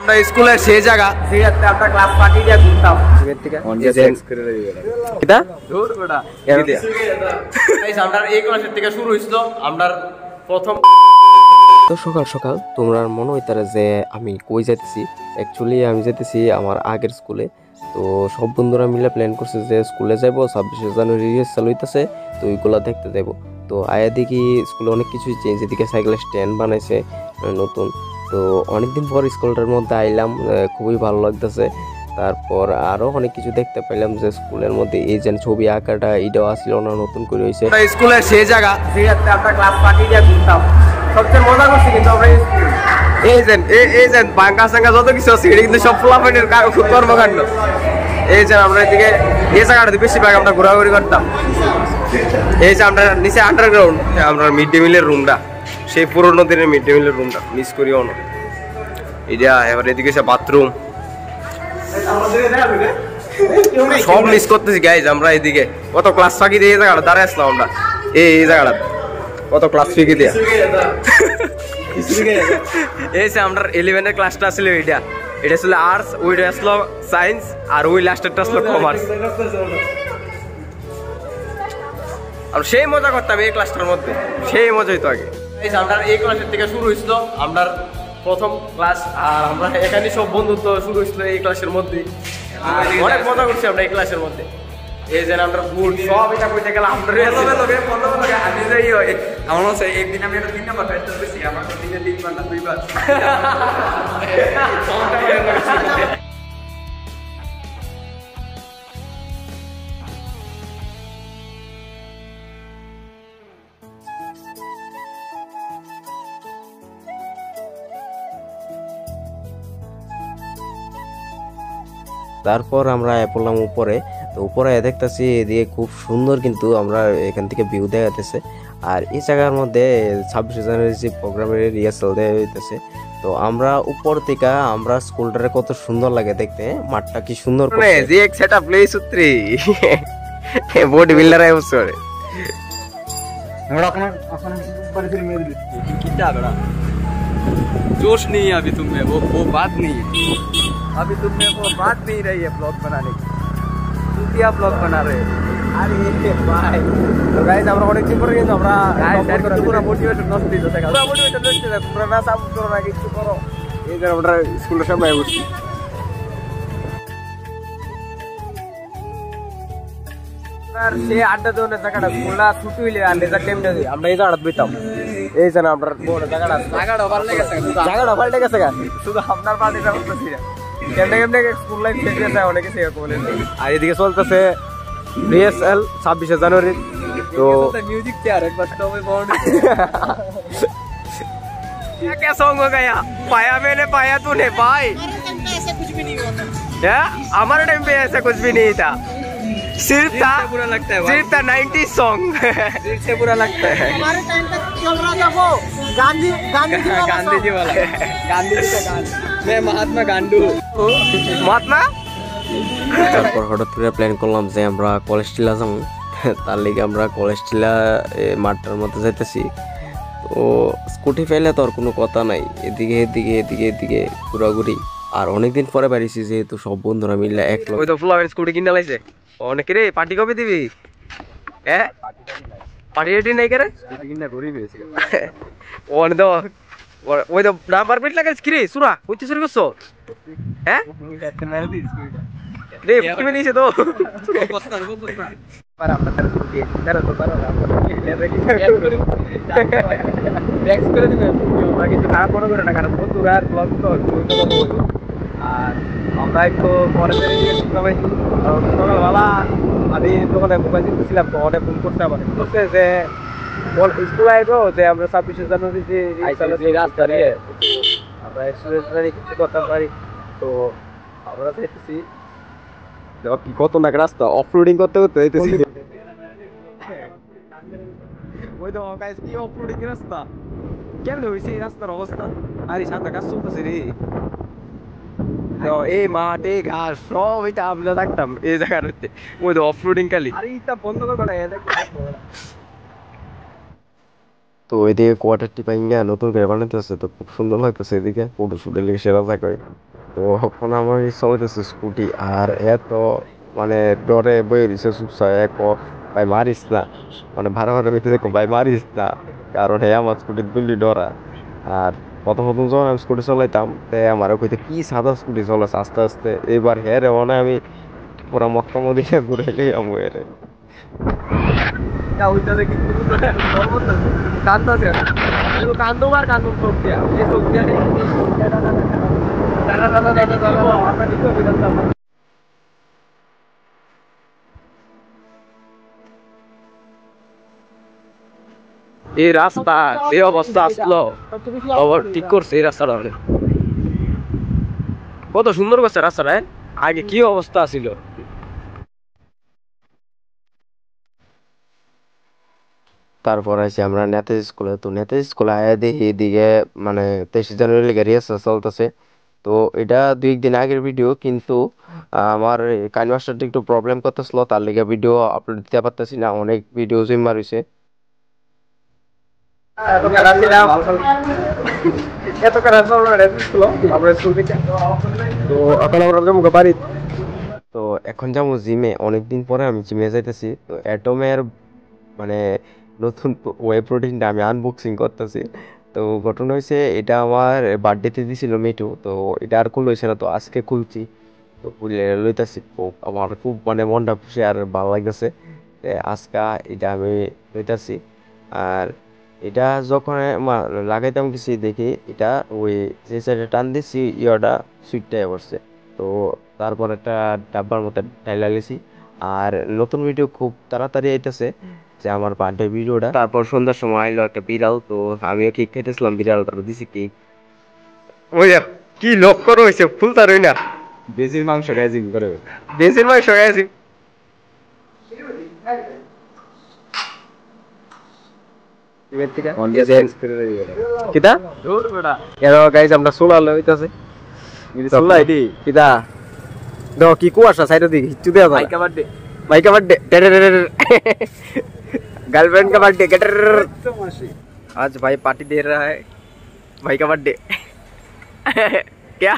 আমরা স্কুলের সেই জায়গা যেটাতে আমরা ক্লাস পার্টি দিয়ে ঘুরতাম এর থেকে এটা দূর বড়া গাইস আমরা এই ক্লাসের থেকে শুরু হইছিল আমরা প্রথম তো সকাল সকাল তোমরা মনে হইতারে যে আমি কই যাইতেছি অ্যাকচুয়ালি আমি যাইতেছি আমার আগের স্কুলে। তো সব বন্ধুরা মিলে প্ল্যান করছে যে স্কুলে যাইবো, 26শে জানুয়ারি রিহার্সাল হইতেছে, তো ওইগুলা দেখতে যাইবো। তো আয়া দেখি স্কুলে অনেক কিছুই চেঞ্জ, এদিকে সাইকেলের স্ট্যান্ড বানাইছে নতুন। তো অনেকদিন পর স্কুলটার মধ্যে আইলাম, খুবই ভালো লাগতেছে। তারপর আরো অনেক কিছু দেখতে পেলাম যে স্কুলের মধ্যে এই যে ছবি আঁকাটা এটাও আসছিল না, নতুন করে হয়েছে। স্কুলের সেই জায়গা যেটাতে আমরা ক্লাস পার্টি দিয়ে ঘুরতাম, সবচেয়ে মজা করছি কিন্তু আমরা এই যে বাঙ্কা সাঙ্গা যত কিছু আছে এটা কিন্তু সব ফলাফলের কর্মকাণ্ড। এই যে আমরা এদিকে এই জায়গাটাতে বেশিরভাগ আমরা ঘোরাঘুরি করতাম। এই যে আমরা নিচে আন্ডারগ্রাউন্ড আমরা মিড ডে মিলের রুমটা, সেই পুরোনো দিনের মিড ডে মিলের রুমটা মিস করিও না। এটা এবার এদিকে সে বাথরুম সব মিস করতেছি গাইজ। আমরা এদিকে কত ক্লাস ফাঁকি দিয়ে এই জায়গাটা দাঁড়ায় আসলাম আমরা, এই জায়গাটা কত ক্লাস ফাঁকি দিয়ে এই যে আমরা 11 এর ক্লাসটা ছিল, এটা ছিল আর্টস, ওইটা আসলো সায়েন্স, আর ওই লাস্টেরটা আসলো কমার্স। আর সেই মজা করতাম এই ক্লাসটার মধ্যে, সেই মজা হইতো আগে। আমরা এই ক্লাসের থেকে শুরু হয়েছিল আমরা প্রথম ক্লাস, আর আমরা এখানে সব বন্ধুত্ব শুরু হয়েছিল এই ক্লাসের মধ্যে। অনেক মজা করছি আমরা এই ক্লাসের মধ্যে। এই যে আমরা বুট সব এটা কইতে গেলাম আমরা আমি যাই আমার মনে একদিন আমি একটা 3 নাম্বার ফেলতে পেরেছি, আমার দিনে 3 বার না 2 বার। তারপর আমরা পড়লাম উপরে। তো উপরে দেখতেছি এদিকে খুব সুন্দর, কিন্তু আমরা এখান থেকে ভিউ দেখা যাচ্ছে। আর এই জায়গার মধ্যে 26শে জানুয়ারি যে প্রোগ্রামের রিহার্সাল দেওয়া হইতেছে। তো আমরা উপর থেকে আমরা স্কুলটারে কত সুন্দর লাগে দেখতে, মাঠটা কি সুন্দর করে যে এক সেটআপ প্লেস উত্রি বডি বিল্ডার আই বসরে আমরা এখন ऊपर से मेरे कितना बड़ा जोश नहीं है अभी तुम में, वो बात नहीं है अभी तुम में, वो बात नहीं रही है ब्लॉग बनाने की। तुम क्या ब्लॉग बना रहे हो? अरे भाई तो गाइस আমরা অনেক কিছু করে কিন্তু আমরা পুরো মোটিভেশন নষ্ট হয়ে যাচ্ছে, পুরো মোটিভেশন নষ্ট হয়ে যাচ্ছে। পুরো না সাপ করো না, কিছু করো। এই যে আমরা স্কুলের সামনে বসছি, আর সে আড্ডা দেওয়ার জায়গাটা স্কুলটা ছুটি হইলে আর লেজার টাইমটা আমরা এই জায়গাটা বইতাম। এই যে আমরা বড় জায়গাটা ভালো লেগেছে, জায়গাটা ভালো লেগেছে গান শুধু আপনার পার্টিটা করতেছি না। কেমনে কেমনে স্কুল লাইফ শেষ হয়ে যায় অনেকে শেয়ার করে। আর এদিকে চলতেছে রিহার্সাল 26শে জানুয়ারি। তো म्यूजिक क्या है बच्चों में बॉन्ड क्या सॉन्ग हो गया, पाया मैंने पाया तूने भाई। ऐसा कुछ भी नहीं हुआ क्या, हमारे टाइम पे ऐसा कुछ भी नहीं था, सिर्फ था बुरा लगता है, सिर्फ था 90s सॉन्ग सिर्फ से बुरा लगता है। हमारे टाइम पे चल रहा था वो गांधी जी वाला गांधी जी का गाना, मैं महात्मा गांडू महात्मा। তারপর হঠাৎ করে প্ল্যান করলাম যে আমরা কলেজ টিলা যাবো, তার লেগে আমরা কলেজ টিলা মাঠটার মধ্যে যাইতেছি। তো স্কুটি ফেলে তো আর কোনো কথা নাই, এদিকে এদিকে এদিকে এদিকে ঘোরাঘুরি। আর অনেকদিন পরে বাড়িছি যেহেতু সব বন্ধুরা মিলে এক লোক। ওই তো ফুলাবেন স্কুটি কিনে লাইছে অনেকে রে, পার্টি কবে দিবি? হ্যাঁ পার্টি রেডি নাই করে কিনা ঘুরি পেয়েছি অনেক তো ওই তো নাম্বার প্লেট লাগাইছ কি রে সুরা কইতে শুরু করছো? হ্যাঁ রে তুমি নিছে তো para আপনাদের স্কুটি দাঁড়া তো পারো না ট্যাক্স করে দিবেন আমরা কিছু খারাপ মনে করে না, কারণ বন্ধুরা আর ব্লগ তো আর আমরা একটু পরে সবাই সকালবেলা আমি দোকানে মোবাইল দিতেছিলাম, তো অনেক ফোন করতে আমাকে বলছে যে স্কুল আইবো যে আমরা 26শে জানুয়ারি যে রাস্তা নিয়ে আমরা স্টুডেন্টরা কিছু করতে পারি। তো আমরা দেখতেছি কি কত না রাস্তা অফ রোডিং করতে করতে হইতেছি। ওই তো গাইস কি অফ রোডিং রাস্তা কেমনে হইছে এই রাস্তার অবস্থা। আরে সামনে কাজ চলতেছে রে, তো এই মাঠে ঘাস সব এটা আমরা থাকতাম এই জায়গার হচ্ছে ওই তো অফ রোডিং খালি। আরে এটা বন্ধ করবে না, তো এদিকে কোয়ার্টারটি পাইঙ্গা নতুন করে বানাইতেছে, তো খুব সুন্দর লাগতেছে। এদিকে ফটো শুটের লেগে সেরা থাকে। তো এখন আমার চলতেছে স্কুটি আর এত মানে ডরে বই রয়েছে চুপচাপ এক ভাই মারিস না মানে ভাড়া ভাড়া বেঁচে ভাই মারিস না কারণ হে আমার স্কুটির দুলি ডরা আর প্রথম প্রথম যখন আমি স্কুটি চালাইতাম তে আমার কইতে কি সাদা স্কুটি চলাস আস্তে আস্তে এবার হে রে মানে আমি পুরা মক্কা মদিনা ঘুরাইলেই আমি এরে কান্দো আর কান্দো চোখ দিয়া এই চোখ দিয়া এই রাস্তা এই অবস্থা আসলো আবার ঠিক করছে এই রাস্তাটা কত সুন্দর করছে রাস্তাটা আগে কি অবস্থা ছিল। তারপর আছি আমরা নেতাজি স্কুলে তো নেতাজি স্কুলে আয়া দেখি এদিকে মানে 23 জানুয়ারি লেগে রিহার্সাল চলতেছে। তো এটা 2 একদিন আগের ভিডিও কিন্তু আমার কাইন মাস্টারটা একটু প্রবলেম করতেছিল তার লেগে ভিডিও আপলোড দিতে পারতেছি না অনেক ভিডিও জিম্মা রয়েছে। তো এখন যাবো জিমে অনেকদিন পরে আমি জিমে যাইতেছি তো অ্যাটমের মানে নতুন ওয়ে প্রোটিনটা আমি আনবক্সিং করতেছি। তো ঘটনা হয়েছে এটা আমার বার্থডেতে দিছিল মিটু তো এটা আর খুল হয়েছে না তো আজকে খুলছি তো খুলে লইতেছি আমার খুব মানে মনটা খুশি আর ভালো লাগতেছে আজকে এটা আমি লইতেছি। আর এটা যখন লাগাইতাম কিছু দেখি এটা ওই যে সাইডে টান দিচ্ছি ইয়াটা সুইটটাই পড়ছে। তো তারপর একটা ডাব্বার মতো ঢাইলা গেছি আর নতুন ভিডিও খুব তাড়াতাড়ি আইতেছে যে আমার বার্থডে ভিডিওটা। তারপর সন্ধ্যার সময় আইলো একটা বিড়াল তো আমিও কেক খাইতেছিলাম বিড়াল তারপর দিছি কেক ওই কি লক্ষ্য রয়েছে ফুল তার না বেশির মাংস গাইজিং করে বেশির মাংস গাইজিং কিতা এর গাইজ আমরা সোলার লইতাছে সোলা এডি কিতা দো কি কুয়াশা সাইডে দিকে হিচু দেয়া ভাই কা বার্থডে गर्लफ्रेंड का बर्थडे आज भाई पार्टी दे रहा है भाई का बर्थडे क्या